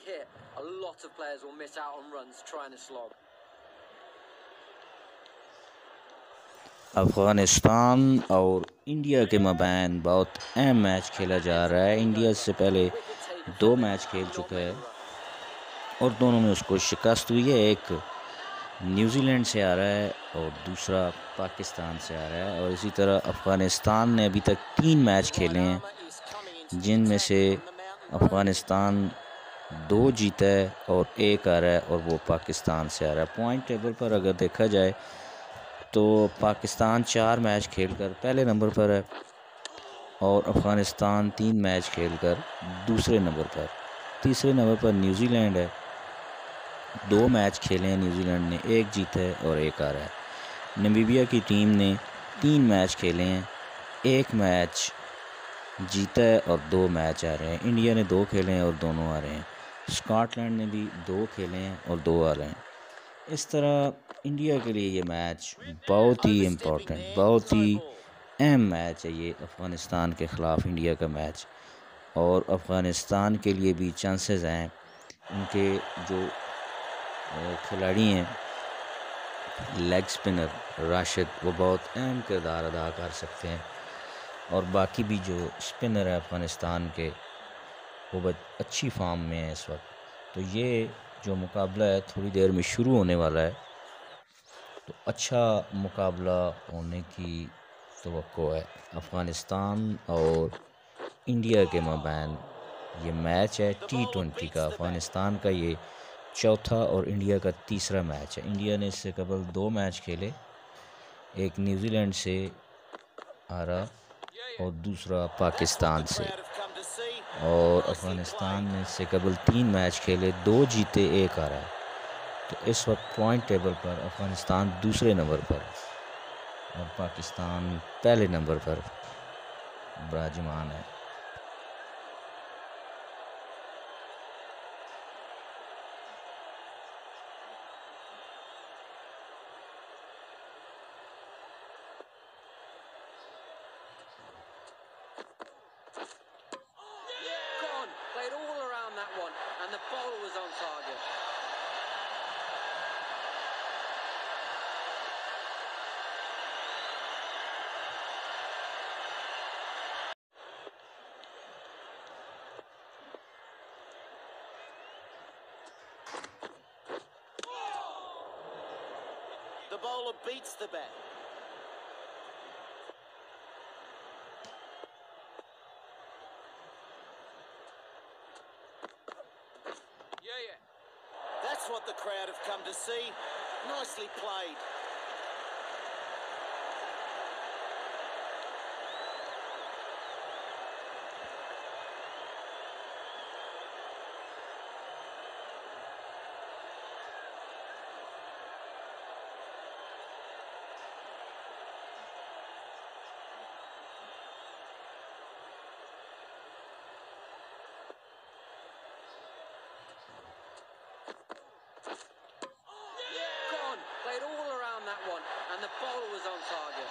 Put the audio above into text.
hit, a lot of players will miss out on runs trying to slob. Afghanistan और India के मबैन बहुत अहम match खेला जा रहा है। इंडिया इससे पहले 2 मैच खेल चुका है और दोनों में उसको शिकस्त हुई है। एक न्यूजीलैंड से आ रहा है और दूसरा पाकिस्तान से आ रहा है। और इसी तरह अफ़गानिस्तान ने अभी तक 3 मैच खेले हैं, जिनमें से अफ़गानिस्तान 2 जीता है और 1 आ रहा है और वो पाकिस्तान से आ रहा है। पॉइंट टेबल पर अगर देखा जाए तो पाकिस्तान 4 मैच खेलकर पहले नंबर पर है और अफ़गानिस्तान 3 मैच खेलकर दूसरे नंबर पर। तीसरे नंबर पर न्यूजीलैंड है। 2 मैच खेले हैं न्यूजीलैंड ने, 1 जीता है और 1 आ रहा है। नामीबिया की टीम ने 3 मैच खेले हैं, 1 मैच जीता है और 2 मैच आ रहे हैं। इंडिया ने 2 खेले हैं और दोनों आ रहे हैं। स्कॉटलैंड ने भी 2 खेले हैं और 2 आ रहे हैं। इस तरह इंडिया के लिए ये मैच बहुत ही इम्पोर्टेंट, बहुत ही अहम मैच है ये अफ़गानिस्तान के ख़िलाफ़ इंडिया का मैच। और अफ़गानिस्तान के लिए भी चांसेस हैं, उनके जो खिलाड़ी हैं लेग स्पिनर राशिद, वो बहुत अहम किरदार अदा कर सकते हैं। और बाकी भी जो स्पिनर है अफ़गानिस्तान के, वो बहुत अच्छी फॉर्म में है इस वक्त। तो ये जो मुकाबला है थोड़ी देर में शुरू होने वाला है, तो अच्छा मुकाबला होने की तवक्को है। अफ़गानिस्तान और इंडिया के मबैन ये मैच है T20 का। अफ़गानिस्तान का ये चौथा और इंडिया का तीसरा मैच है। इंडिया ने इससे कबल 2 मैच खेले, एक न्यूजीलैंड से हारा और दूसरा पाकिस्तान से। और अफ़गानिस्तान ने इससे कबल 3 मैच खेले, 2 जीते 1 हारा। तो इस वक्त पॉइंट टेबल पर अफ़गानिस्तान दूसरे नंबर पर और पाकिस्तान पहले नंबर पर विराजमान है। Played all around that one, and the bowler was on target. The bowler beats the bat. That's what the crowd have come to see. Nicely played. Played all around that one, and the bowler was on target.